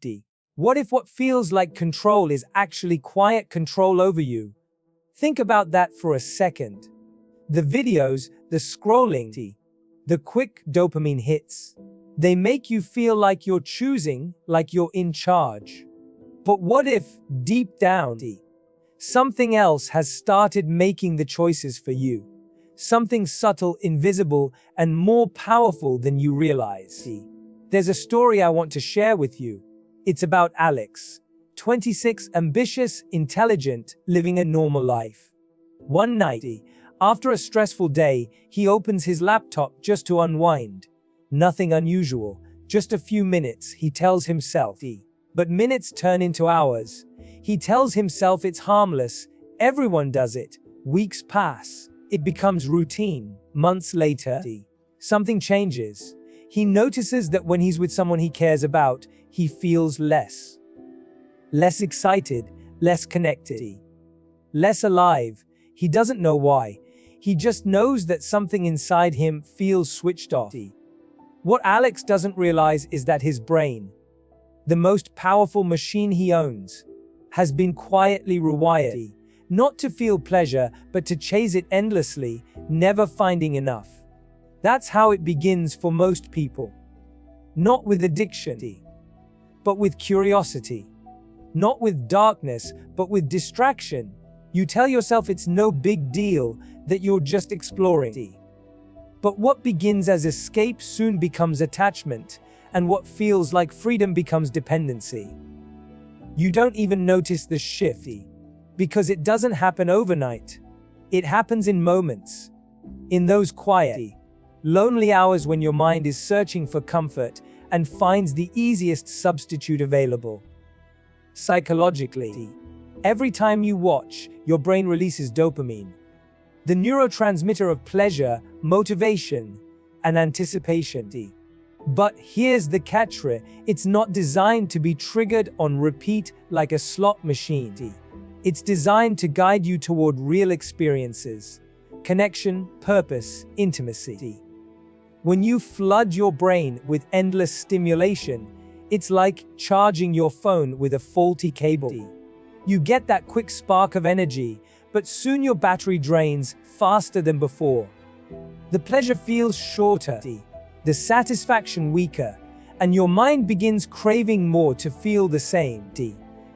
D. What if what feels like control is actually quiet control over you? Think about that for a second. The videos, the scrolling, the quick dopamine hits, they make you feel like you're choosing, like you're in charge. But what if, deep down, something else has started making the choices for you? Something subtle, invisible, and more powerful than you realize. There's a story I want to share with you. It's about Alex, 26, ambitious, intelligent, living a normal life. One night, after a stressful day, he opens his laptop just to unwind. Nothing unusual, just a few minutes, he tells himself. But minutes turn into hours. He tells himself it's harmless, everyone does it. Weeks pass. It becomes routine. Months later, something changes. He notices that when he's with someone he cares about, he feels less excited, less connected, less alive. He doesn't know why. He just knows that something inside him feels switched off. What Alex doesn't realize is that his brain, the most powerful machine he owns, has been quietly rewired, not to feel pleasure, but to chase it endlessly, never finding enough. That's how it begins for most people. Not with addiction, but with curiosity. Not with darkness, but with distraction. You tell yourself it's no big deal, that you're just exploring. But what begins as escape soon becomes attachment, and what feels like freedom becomes dependency. You don't even notice the shift, because it doesn't happen overnight. It happens in moments. In those quiet, lonely hours when your mind is searching for comfort and finds the easiest substitute available. Psychologically, every time you watch, your brain releases dopamine, the neurotransmitter of pleasure, motivation, and anticipation. But here's the catch: it's not designed to be triggered on repeat like a slot machine. It's designed to guide you toward real experiences, connection, purpose, intimacy. When you flood your brain with endless stimulation, it's like charging your phone with a faulty cable. You get that quick spark of energy, but soon your battery drains faster than before. The pleasure feels shorter, the satisfaction weaker, and your mind begins craving more to feel the same.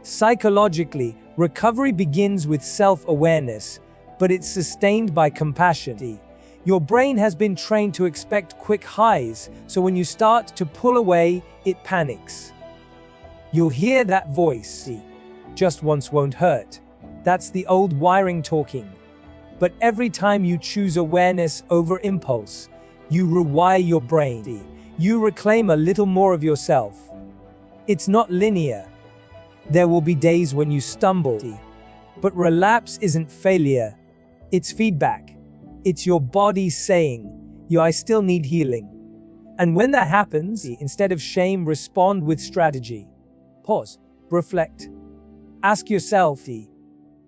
Psychologically, recovery begins with self-awareness, but it's sustained by compassion. Your brain has been trained to expect quick highs, so when you start to pull away, it panics. You'll hear that voice, just once won't hurt. That's the old wiring talking. But every time you choose awareness over impulse, you rewire your brain. You reclaim a little more of yourself. It's not linear. There will be days when you stumble. But relapse isn't failure. It's feedback. It's your body saying, I still need healing. And when that happens, instead of shame, respond with strategy. Pause. Reflect. Ask yourself,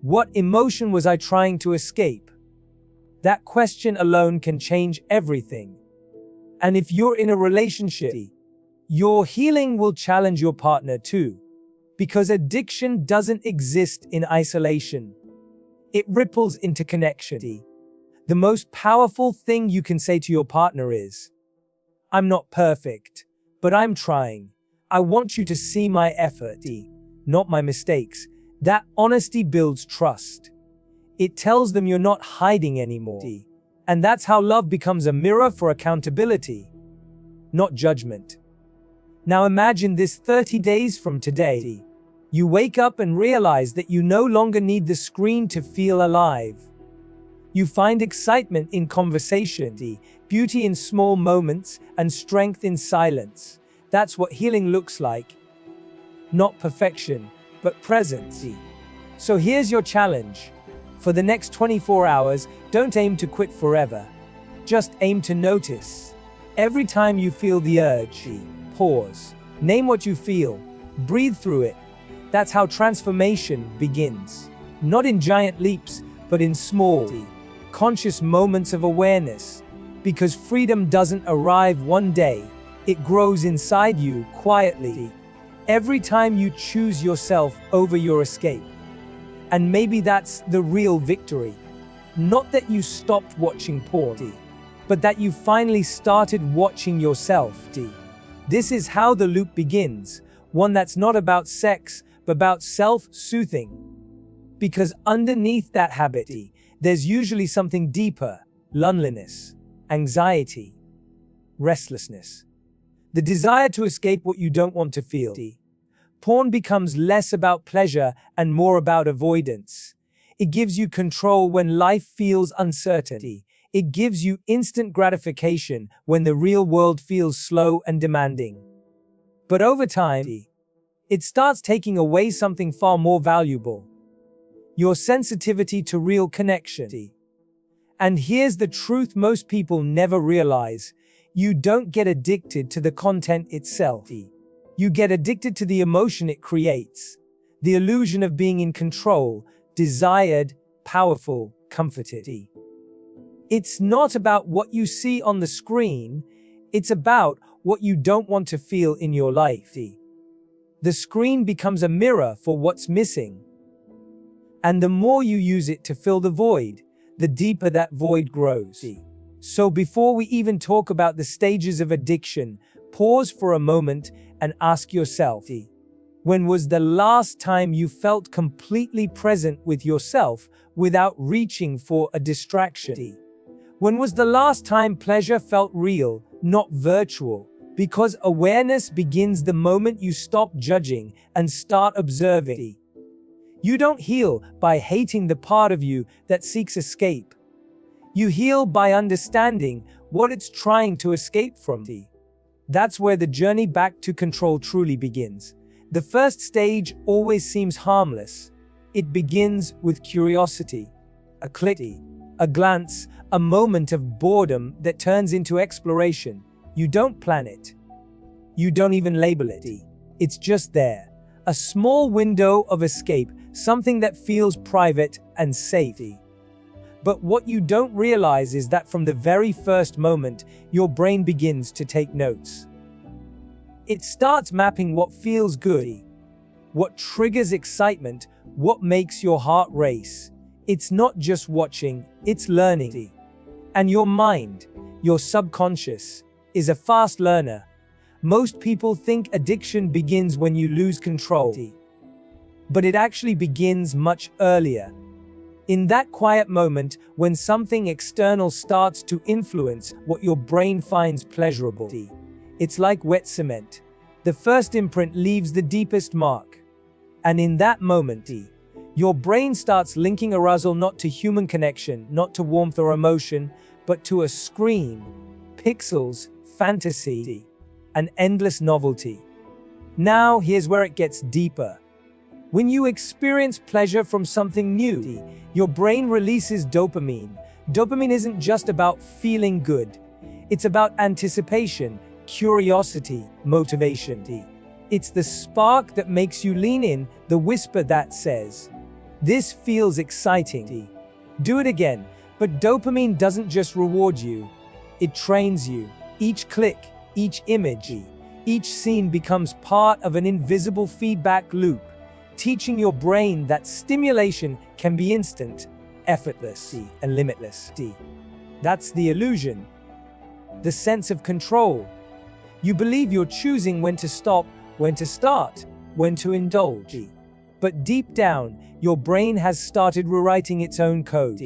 what emotion was I trying to escape? That question alone can change everything. And if you're in a relationship, your healing will challenge your partner too. Because addiction doesn't exist in isolation. It ripples into connection. The most powerful thing you can say to your partner is, I'm not perfect, but I'm trying. I want you to see my effort, not my mistakes. That honesty builds trust. It tells them you're not hiding anymore. And that's how love becomes a mirror for accountability, not judgment. Now imagine this 30 days from today. You wake up and realize that you no longer need the screen to feel alive. You find excitement in conversation, beauty in small moments, and strength in silence. That's what healing looks like. Not perfection, but presence. So here's your challenge. For the next 24 hours, don't aim to quit forever. Just aim to notice. Every time you feel the urge, pause. Name what you feel. Breathe through it. That's how transformation begins. Not in giant leaps, but in small, conscious moments of awareness. Because freedom doesn't arrive one day. It grows inside you quietly. Every time you choose yourself over your escape. And maybe that's the real victory. Not that you stopped watching porn, but that you finally started watching yourself. This is how the loop begins, one that's not about sex, but about self-soothing. Because underneath that habit, there's usually something deeper: loneliness, anxiety, restlessness, the desire to escape what you don't want to feel. Porn becomes less about pleasure and more about avoidance. It gives you control when life feels uncertain. It gives you instant gratification when the real world feels slow and demanding. But over time, it starts taking away something far more valuable: your sensitivity to real connection. And here's the truth most people never realize: you don't get addicted to the content itself. You get addicted to the emotion it creates. The illusion of being in control, desired, powerful, comforted. It's not about what you see on the screen, it's about what you don't want to feel in your life. The screen becomes a mirror for what's missing. And the more you use it to fill the void, the deeper that void grows. So before we even talk about the stages of addiction, pause for a moment and ask yourself, when was the last time you felt completely present with yourself without reaching for a distraction? When was the last time pleasure felt real, not virtual? Because awareness begins the moment you stop judging and start observing. You don't heal by hating the part of you that seeks escape. You heal by understanding what it's trying to escape from. That's where the journey back to control truly begins. The first stage always seems harmless. It begins with curiosity, a click, a glance, a moment of boredom that turns into exploration. You don't plan it. You don't even label it. It's just there. A small window of escape, something that feels private and safe. But what you don't realize is that from the very first moment, your brain begins to take notes. It starts mapping what feels good, what triggers excitement, what makes your heart race. It's not just watching, it's learning. And your mind, your subconscious, is a fast learner. Most people think addiction begins when you lose control. But it actually begins much earlier. In that quiet moment when something external starts to influence what your brain finds pleasurable. It's like wet cement. The first imprint leaves the deepest mark. And in that moment, your brain starts linking arousal not to human connection, not to warmth or emotion, but to a screen, pixels, fantasy, an endless novelty. Now, here's where it gets deeper. When you experience pleasure from something new, your brain releases dopamine. Dopamine isn't just about feeling good. It's about anticipation, curiosity, motivation. It's the spark that makes you lean in, the whisper that says, "This feels exciting. Do it again." But dopamine doesn't just reward you, it trains you. Each click, each image, each scene becomes part of an invisible feedback loop, teaching your brain that stimulation can be instant, effortless, and limitless. That's the illusion. The sense of control. You believe you're choosing when to stop, when to start, when to indulge. But deep down, your brain has started rewriting its own code.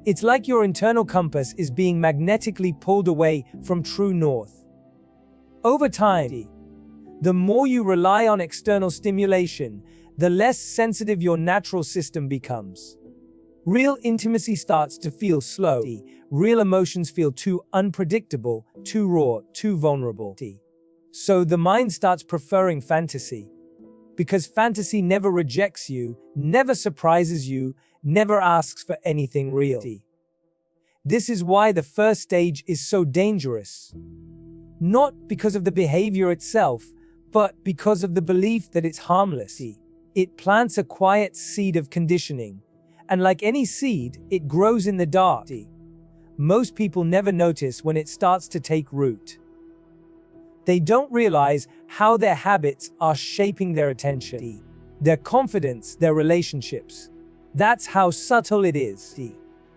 It's like your internal compass is being magnetically pulled away from true north. Over time, the more you rely on external stimulation, the less sensitive your natural system becomes. Real intimacy starts to feel slow. Real emotions feel too unpredictable, too raw, too vulnerable. So the mind starts preferring fantasy. Because fantasy never rejects you, never surprises you, never asks for anything real. This is why the first stage is so dangerous. Not because of the behavior itself, but because of the belief that it's harmless. It plants a quiet seed of conditioning. And like any seed, it grows in the dark. Most people never notice when it starts to take root. They don't realize how their habits are shaping their attention, their confidence, their relationships. That's how subtle it is.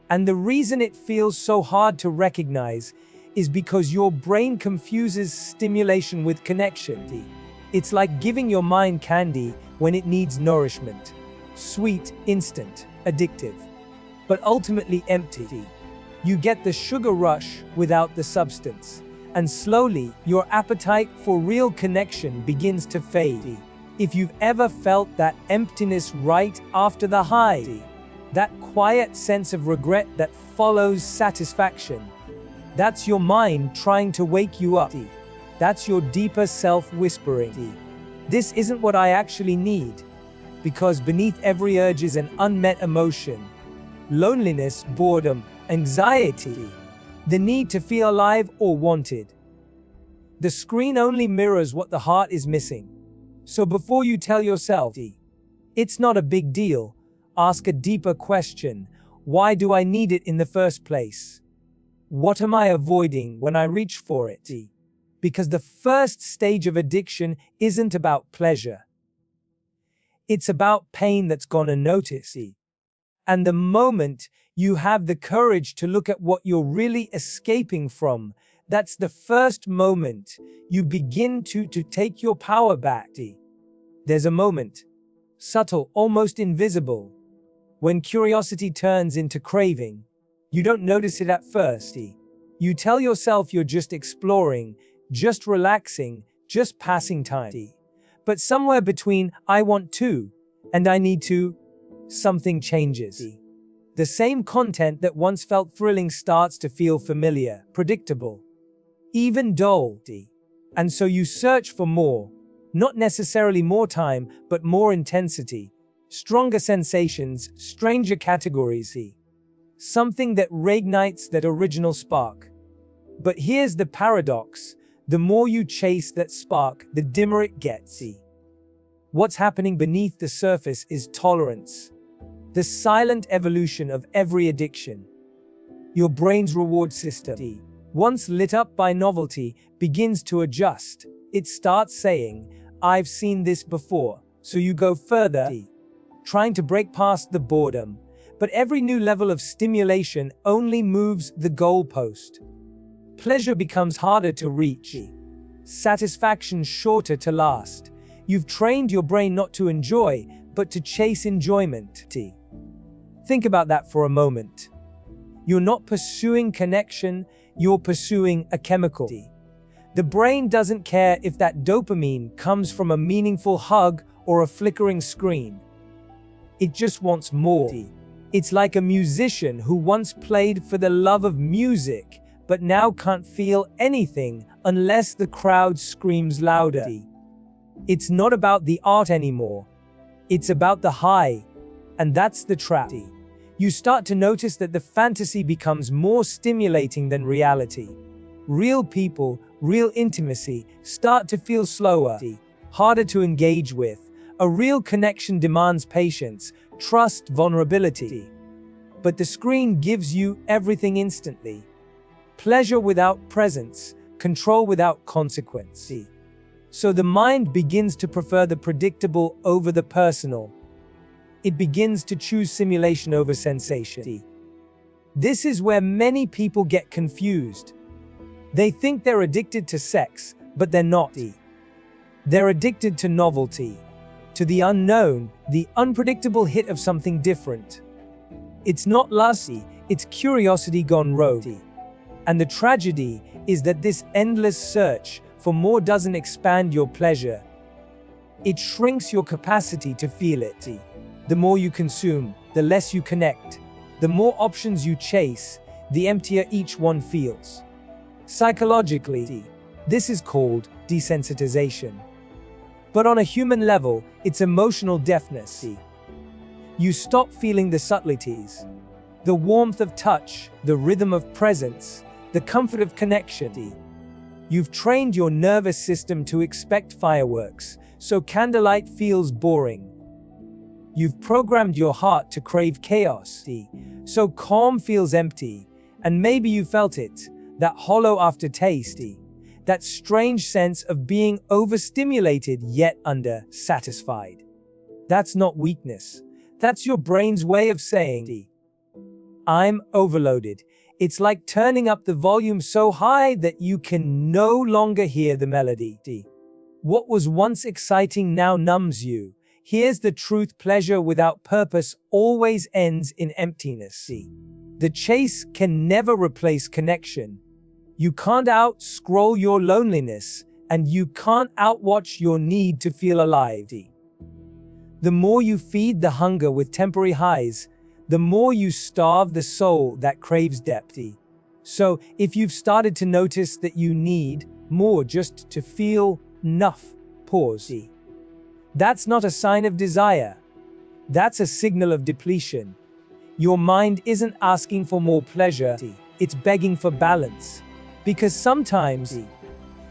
And the reason it feels so hard to recognize is because your brain confuses stimulation with connection. It's like giving your mind candy when it needs nourishment. Sweet, instant, addictive, but ultimately empty. You get the sugar rush without the substance, and slowly your appetite for real connection begins to fade. If you've ever felt that emptiness right after the high, that quiet sense of regret that follows satisfaction, that's your mind trying to wake you up. That's your deeper self whispering, "This isn't what I actually need." Because beneath every urge is an unmet emotion. Loneliness, boredom, anxiety, the need to feel alive or wanted. The screen only mirrors what the heart is missing. So before you tell yourself, "It's not a big deal," ask a deeper question. Why do I need it in the first place? What am I avoiding when I reach for it? Because the first stage of addiction isn't about pleasure. It's about pain that's gone unnoticed. And the moment you have the courage to look at what you're really escaping from, that's the first moment you begin to take your power back. There's a moment, subtle, almost invisible, when curiosity turns into craving. You don't notice it at first. You tell yourself you're just exploring, just relaxing, just passing time. But somewhere between "I want to" and "I need to," something changes. The same content that once felt thrilling starts to feel familiar, predictable, even dull. And so you search for more, not necessarily more time, but more intensity, stronger sensations, stranger categories. Something that reignites that original spark. But here's the paradox. The more you chase that spark, the dimmer it gets. What's happening beneath the surface is tolerance. The silent evolution of every addiction. Your brain's reward system, once lit up by novelty, begins to adjust. It starts saying, "I've seen this before," so you go further, trying to break past the boredom. But every new level of stimulation only moves the goalpost. Pleasure becomes harder to reach. Satisfaction shorter to last. You've trained your brain not to enjoy, but to chase enjoyment. Think about that for a moment. You're not pursuing connection, you're pursuing a chemical. The brain doesn't care if that dopamine comes from a meaningful hug or a flickering screen. It just wants more. It's like a musician who once played for the love of music, but now can't feel anything unless the crowd screams louder. It's not about the art anymore. It's about the high. And that's the trap. You start to notice that the fantasy becomes more stimulating than reality. Real people, real intimacy, start to feel slower, harder to engage with. A real connection demands patience, trust, vulnerability. But the screen gives you everything instantly. Pleasure without presence, control without consequence. So the mind begins to prefer the predictable over the personal. It begins to choose simulation over sensation. This is where many people get confused. They think they're addicted to sex, but they're not. They're addicted to novelty, to the unknown, the unpredictable hit of something different. It's not lust, it's curiosity gone rogue. And the tragedy is that this endless search for more doesn't expand your pleasure. It shrinks your capacity to feel it. The more you consume, the less you connect. The more options you chase, the emptier each one feels. Psychologically, this is called desensitization. But on a human level, it's emotional deafness. You stop feeling the subtleties, the warmth of touch, the rhythm of presence, the comfort of connection. You've trained your nervous system to expect fireworks, so candlelight feels boring. You've programmed your heart to crave chaos, so calm feels empty. And maybe you felt it, that hollow aftertaste, That strange sense of being overstimulated yet under-satisfied. That's not weakness. That's your brain's way of saying, I'm overloaded. It's like turning up the volume so high that you can no longer hear the melody. What was once exciting now numbs you. Here's the truth: pleasure without purpose always ends in emptiness. The chase can never replace connection. You can't out-scroll your loneliness, and you can't outwatch your need to feel alive. The more you feed the hunger with temporary highs, the more you starve the soul that craves depth. So, if you've started to notice that you need more just to feel enough, pause. That's not a sign of desire. That's a signal of depletion. Your mind isn't asking for more pleasure, it's begging for balance. Because sometimes,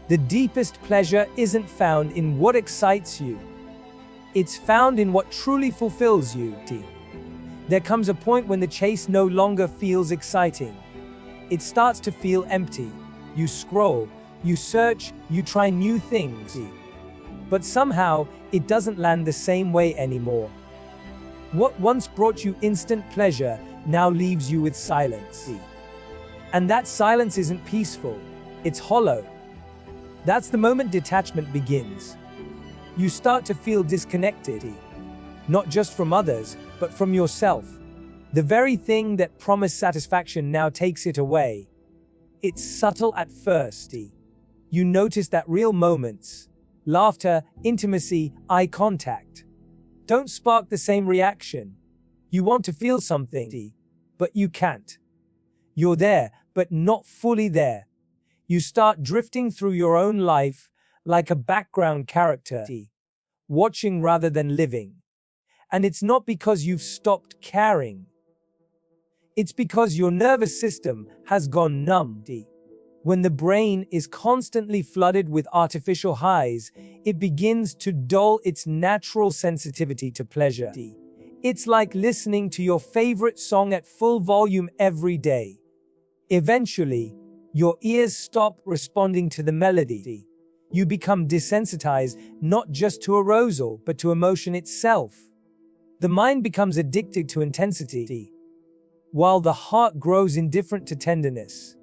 the deepest pleasure isn't found in what excites you. It's found in what truly fulfills you. There comes a point when the chase no longer feels exciting. It starts to feel empty. You scroll, you search, you try new things. But somehow, it doesn't land the same way anymore. What once brought you instant pleasure now leaves you with silence. And that silence isn't peaceful, it's hollow. That's the moment detachment begins. You start to feel disconnected, not just from others, but from yourself. The very thing that promised satisfaction now takes it away. It's subtle at first. You notice that real moments, laughter, intimacy, eye contact, don't spark the same reaction. You want to feel something, but you can't. You're there, but not fully there. You start drifting through your own life like a background character, watching rather than living. And it's not because you've stopped caring. It's because your nervous system has gone numb. When the brain is constantly flooded with artificial highs, it begins to dull its natural sensitivity to pleasure. It's like listening to your favorite song at full volume every day. Eventually, your ears stop responding to the melody. You become desensitized not just to arousal, but to emotion itself. The mind becomes addicted to intensity, while the heart grows indifferent to tenderness.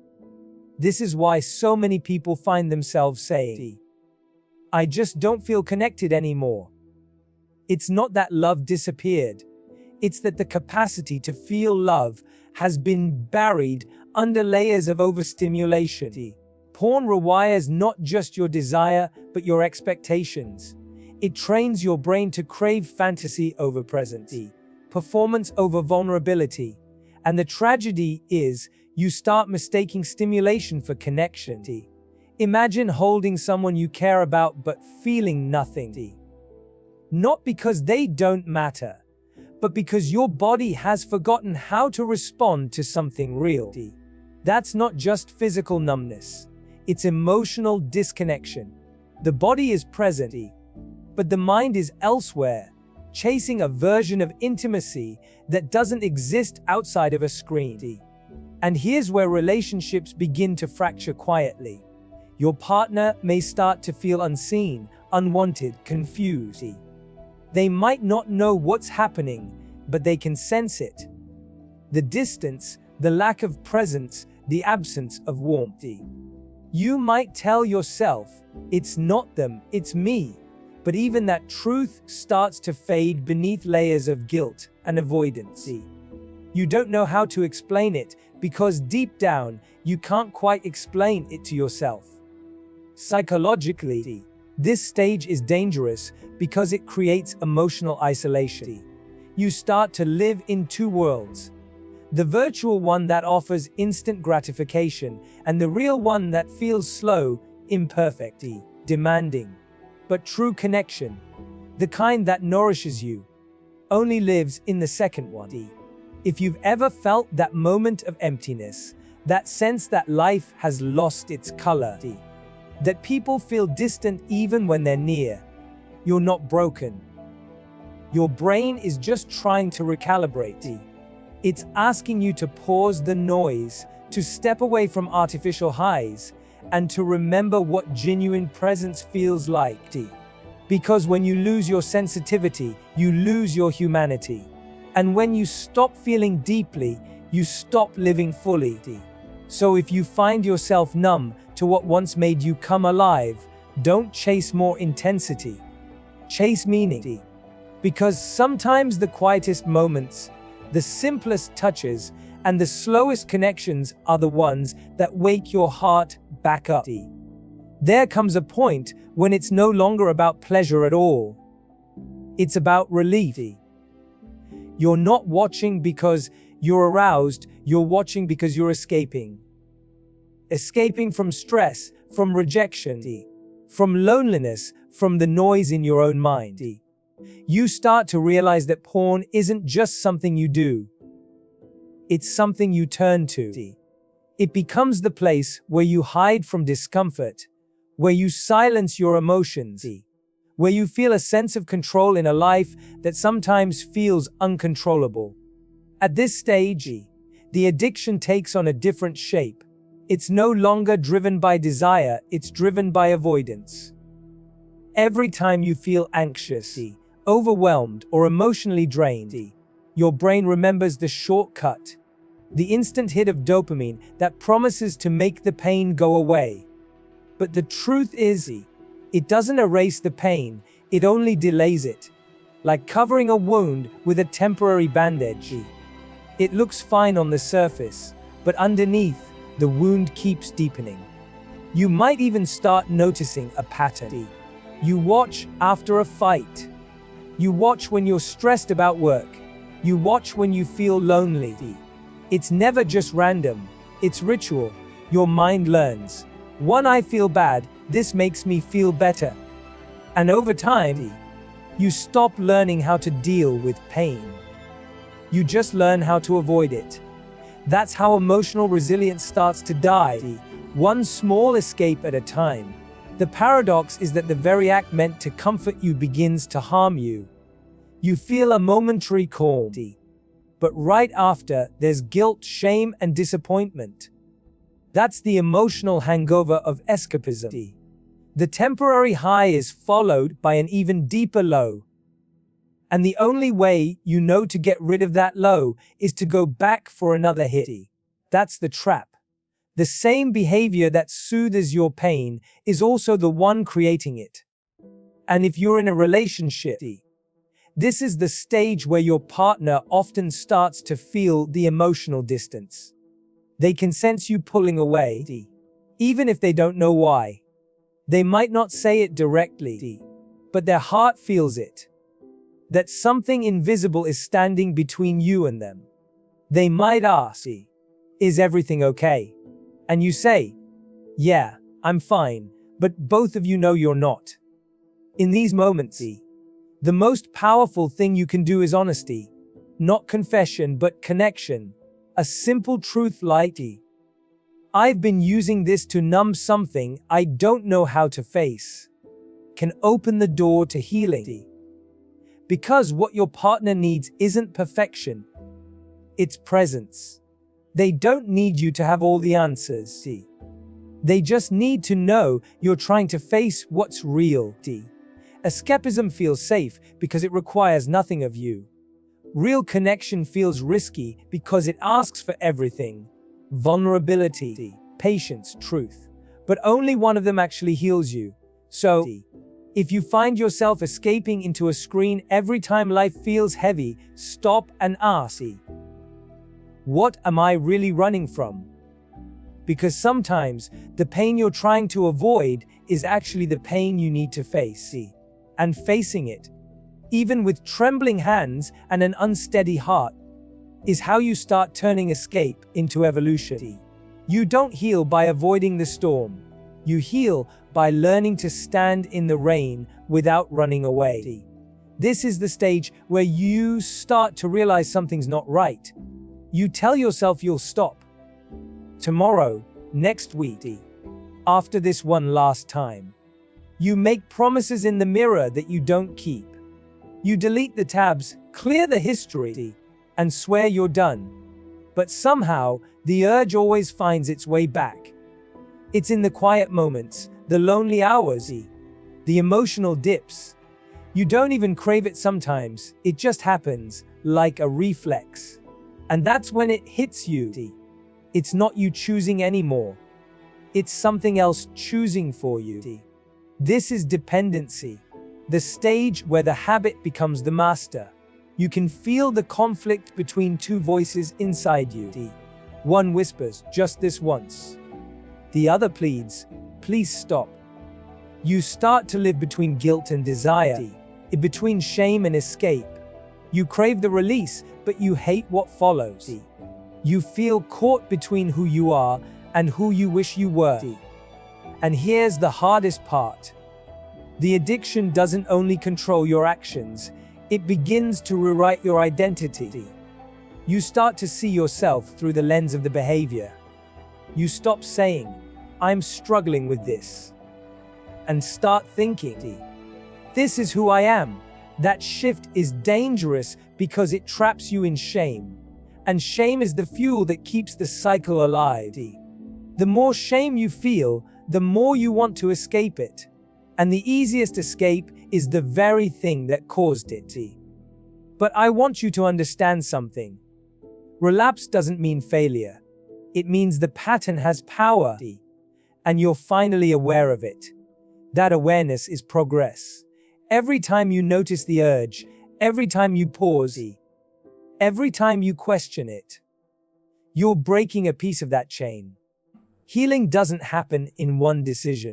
This is why so many people find themselves saying, I just don't feel connected anymore. It's not that love disappeared. It's that the capacity to feel love has been buried under layers of overstimulation. Porn rewires not just your desire, but your expectations. It trains your brain to crave fantasy over presence, performance over vulnerability. And the tragedy is, you start mistaking stimulation for connection. Imagine holding someone you care about but feeling nothing. Not because they don't matter, but because your body has forgotten how to respond to something real. That's not just physical numbness. It's emotional disconnection. The body is present, but the mind is elsewhere, chasing a version of intimacy that doesn't exist outside of a screen. And here's where relationships begin to fracture quietly. Your partner may start to feel unseen, unwanted, confused. They might not know what's happening, but they can sense it. The distance, the lack of presence, the absence of warmth. You might tell yourself, it's not them, it's me. But even that truth starts to fade beneath layers of guilt and avoidance. You don't know how to explain it because deep down, you can't quite explain it to yourself. Psychologically, this stage is dangerous because it creates emotional isolation. You start to live in two worlds. The virtual one that offers instant gratification, and the real one that feels slow, imperfect, demanding. But true connection, the kind that nourishes you, only lives in the second one. If you've ever felt that moment of emptiness, that sense that life has lost its color, that people feel distant even when they're near, you're not broken. Your brain is just trying to recalibrate. It's asking you to pause the noise, to step away from artificial highs, and to remember what genuine presence feels like. Because when you lose your sensitivity, you lose your humanity. And when you stop feeling deeply, you stop living fully. So if you find yourself numb to what once made you come alive, don't chase more intensity. Chase meaning. Because sometimes the quietest moments, the simplest touches, and the slowest connections are the ones that wake your heart back up. There comes a point when it's no longer about pleasure at all. It's about relief. You're not watching because you're aroused, you're watching because you're escaping. Escaping from stress, from rejection, from loneliness, from the noise in your own mind. You start to realize that porn isn't just something you do. It's something you turn to. It becomes the place where you hide from discomfort, where you silence your emotions, where you feel a sense of control in a life that sometimes feels uncontrollable. At this stage, the addiction takes on a different shape. It's no longer driven by desire, it's driven by avoidance. Every time you feel anxious, overwhelmed, or emotionally drained, your brain remembers the shortcut, the instant hit of dopamine that promises to make the pain go away. But the truth is, it doesn't erase the pain, it only delays it. Like covering a wound with a temporary bandage. It looks fine on the surface, but underneath, the wound keeps deepening. You might even start noticing a pattern. You watch after a fight. You watch when you're stressed about work. You watch when you feel lonely. It's never just random, it's ritual. Your mind learns. When I feel bad, this makes me feel better. And over time, you stop learning how to deal with pain. You just learn how to avoid it. That's how emotional resilience starts to die, one small escape at a time. The paradox is that the very act meant to comfort you begins to harm you. You feel a momentary calm, but right after, there's guilt, shame, and disappointment. That's the emotional hangover of escapism. The temporary high is followed by an even deeper low. And the only way you know to get rid of that low is to go back for another hit. That's the trap. The same behavior that soothes your pain is also the one creating it. And if you're in a relationship, this is the stage where your partner often starts to feel the emotional distance. They can sense you pulling away, even if they don't know why. They might not say it directly, but their heart feels it. That something invisible is standing between you and them. They might ask, "Is everything okay?" And you say, "Yeah, I'm fine," but both of you know you're not. In these moments, the most powerful thing you can do is honesty. Not confession, but connection. A simple truth like, "I've been using this to numb something I don't know how to face," can open the door to healing. Because what your partner needs isn't perfection, it's presence. They don't need you to have all the answers. They just need to know you're trying to face what's real. Escapism feels safe because it requires nothing of you. Real connection feels risky because it asks for everything. Vulnerability, patience, truth. But only one of them actually heals you. So, if you find yourself escaping into a screen every time life feels heavy, stop and ask, what am I really running from? Because sometimes, the pain you're trying to avoid is actually the pain you need to face. And facing it, even with trembling hands and an unsteady heart, is how you start turning escape into evolution. You don't heal by avoiding the storm. You heal by learning to stand in the rain without running away. This is the stage where you start to realize something's not right. You tell yourself you'll stop. Tomorrow, next week, after this one last time. You make promises in the mirror that you don't keep. You delete the tabs, clear the history, and swear you're done. But somehow, the urge always finds its way back. It's in the quiet moments, the lonely hours, the emotional dips. You don't even crave it sometimes, it just happens, like a reflex. And that's when it hits you. It's not you choosing anymore. It's something else choosing for you. This is dependency, the stage where the habit becomes the master. You can feel the conflict between two voices inside you. One whispers, just this once. The other pleads, please stop. You start to live between guilt and desire, between shame and escape. You crave the release, but you hate what follows. You feel caught between who you are and who you wish you were. And here's the hardest part. The addiction doesn't only control your actions, it begins to rewrite your identity. You start to see yourself through the lens of the behavior. You stop saying, I'm struggling with this, and start thinking, this is who I am. That shift is dangerous because it traps you in shame. And shame is the fuel that keeps the cycle alive. The more shame you feel, the more you want to escape it. And the easiest escape is the very thing that caused it. But I want you to understand something. Relapse doesn't mean failure. It means the pattern has power, and you're finally aware of it. That awareness is progress. Every time you notice the urge, every time you pause, every time you question it, you're breaking a piece of that chain. Healing doesn't happen in one decision.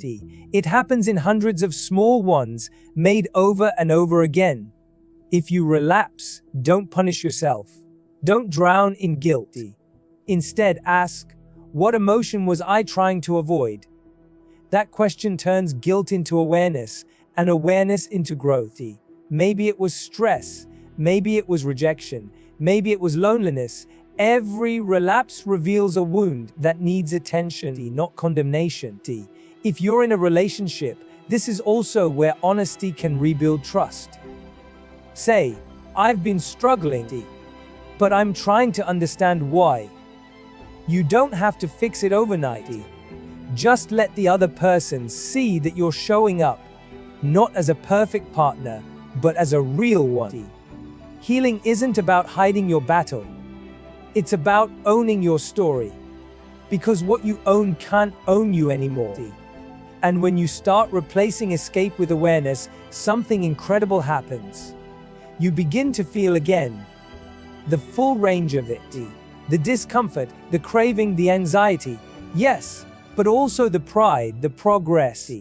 It happens in hundreds of small ones, made over and over again. If you relapse, don't punish yourself. Don't drown in guilt. Instead, ask, what emotion was I trying to avoid? That question turns guilt into awareness, and awareness into growth. Maybe it was stress, maybe it was rejection, maybe it was loneliness. Every relapse reveals a wound that needs attention, not condemnation. If you're in a relationship, this is also where honesty can rebuild trust. Say, I've been struggling, but I'm trying to understand why. You don't have to fix it overnight. Just let the other person see that you're showing up, not as a perfect partner, but as a real one. Healing isn't about hiding your battle. It's about owning your story. Because what you own can't own you anymore. And when you start replacing escape with awareness, something incredible happens. You begin to feel again the full range of it. The discomfort, the craving, the anxiety. Yes, but also the pride, the progress.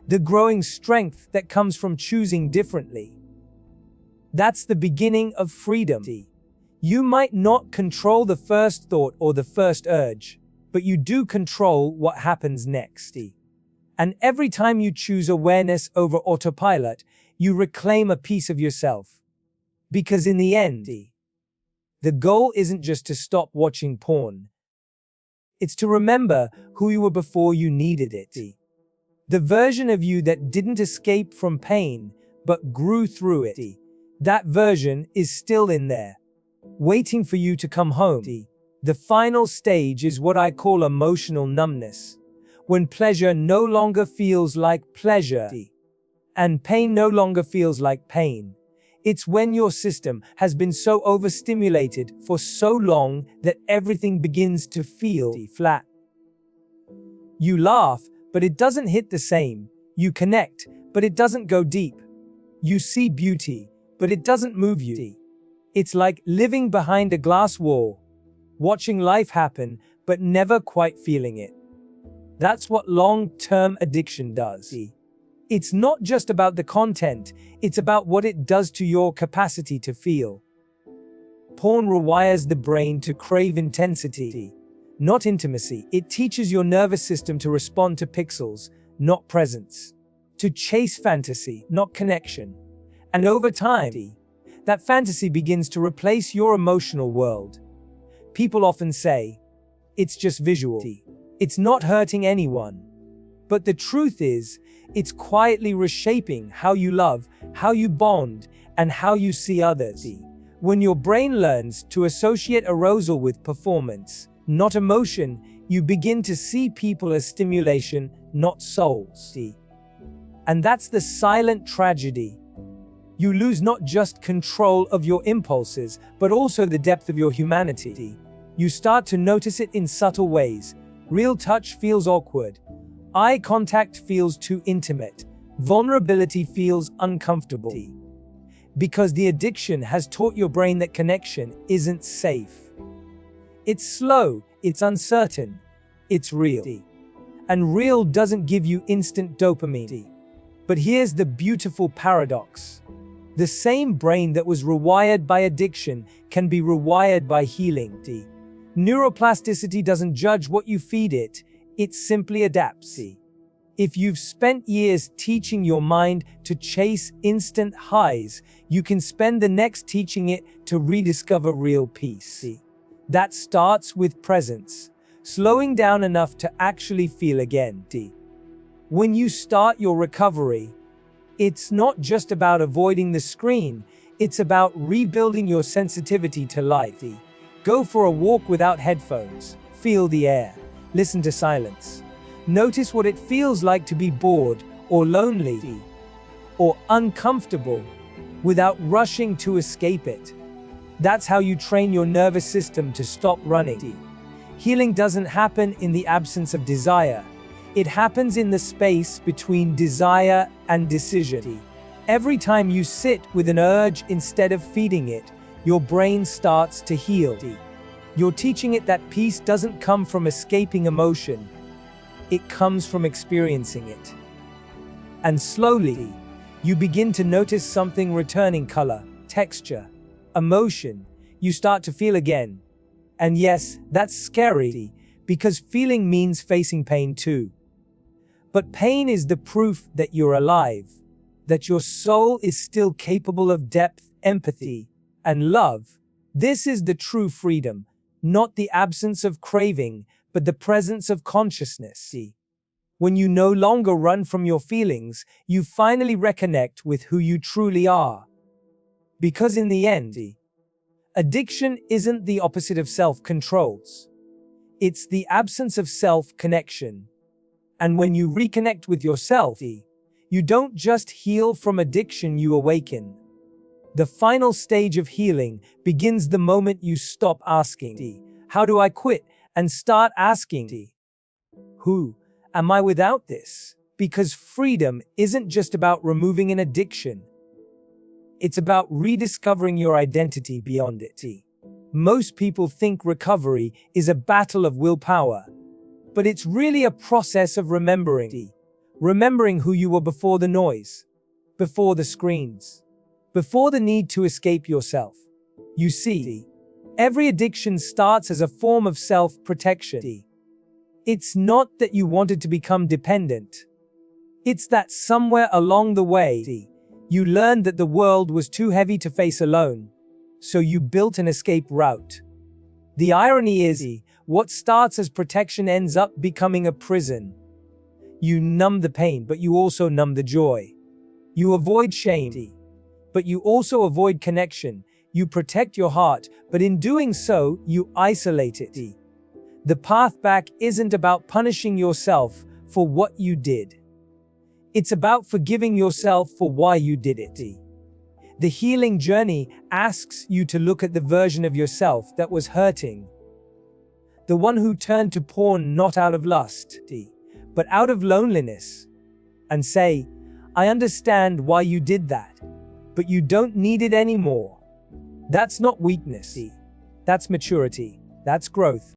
The growing strength that comes from choosing differently. That's the beginning of freedom. You might not control the first thought or the first urge, but you do control what happens next. And every time you choose awareness over autopilot, you reclaim a piece of yourself. Because in the end, the goal isn't just to stop watching porn. It's to remember who you were before you needed it. The version of you that didn't escape from pain, but grew through it. That version is still in there, waiting for you to come home. The final stage is what I call emotional numbness, when pleasure no longer feels like pleasure, and pain no longer feels like pain. It's when your system has been so overstimulated for so long that everything begins to feel flat. You laugh, but it doesn't hit the same. You connect, but it doesn't go deep. You see beauty, but it doesn't move you. It's like living behind a glass wall, watching life happen, but never quite feeling it. That's what long-term addiction does. It's not just about the content, it's about what it does to your capacity to feel. Porn rewires the brain to crave intensity, not intimacy. It teaches your nervous system to respond to pixels, not presence. To chase fantasy, not connection. And over time, that fantasy begins to replace your emotional world. People often say, it's just visual. It's not hurting anyone. But the truth is, it's quietly reshaping how you love, how you bond, and how you see others. When your brain learns to associate arousal with performance, not emotion. You begin to see people as stimulation, not souls. And that's the silent tragedy. You lose not just control of your impulses, but also the depth of your humanity. You start to notice it in subtle ways. Real touch feels awkward. Eye contact feels too intimate. Vulnerability feels uncomfortable. Because the addiction has taught your brain that connection isn't safe. It's slow, it's uncertain, it's real. And real doesn't give you instant dopamine. But here's the beautiful paradox. The same brain that was rewired by addiction can be rewired by healing. Neuroplasticity doesn't judge what you feed it, it simply adapts. If you've spent years teaching your mind to chase instant highs, you can spend the next teaching it to rediscover real peace. That starts with presence, slowing down enough to actually feel again. When you start your recovery, it's not just about avoiding the screen, it's about rebuilding your sensitivity to life. Go for a walk without headphones, feel the air, listen to silence. Notice what it feels like to be bored, or lonely, or uncomfortable, without rushing to escape it. That's how you train your nervous system to stop running. Healing doesn't happen in the absence of desire. It happens in the space between desire and decision. Every time you sit with an urge instead of feeding it, your brain starts to heal. You're teaching it that peace doesn't come from escaping emotion. It comes from experiencing it. And slowly, you begin to notice something returning: color, texture, emotion. You start to feel again. And yes, that's scary, because feeling means facing pain too. But pain is the proof that you're alive, that your soul is still capable of depth, empathy, and love. This is the true freedom, not the absence of craving, but the presence of consciousness. When you no longer run from your feelings, you finally reconnect with who you truly are. Because in the end, addiction isn't the opposite of self-controls. It's the absence of self-connection. And when you reconnect with yourself, you don't just heal from addiction, you awaken. The final stage of healing begins the moment you stop asking, "How do I quit?" and start asking, "Who am I without this?" Because freedom isn't just about removing an addiction. It's about rediscovering your identity beyond it. Most people think recovery is a battle of willpower, but it's really a process of remembering. Remembering who you were before the noise, before the screens, before the need to escape yourself. You see, every addiction starts as a form of self-protection. It's not that you wanted to become dependent. It's that somewhere along the way, you learned that the world was too heavy to face alone, so you built an escape route. The irony is, what starts as protection ends up becoming a prison. You numb the pain, but you also numb the joy. You avoid shame, but you also avoid connection. You protect your heart, but in doing so, you isolate it. The path back isn't about punishing yourself for what you did. It's about forgiving yourself for why you did it. The healing journey asks you to look at the version of yourself that was hurting. The one who turned to porn not out of lust, but out of loneliness. And say, "I understand why you did that, but you don't need it anymore." That's not weakness. That's maturity. That's growth.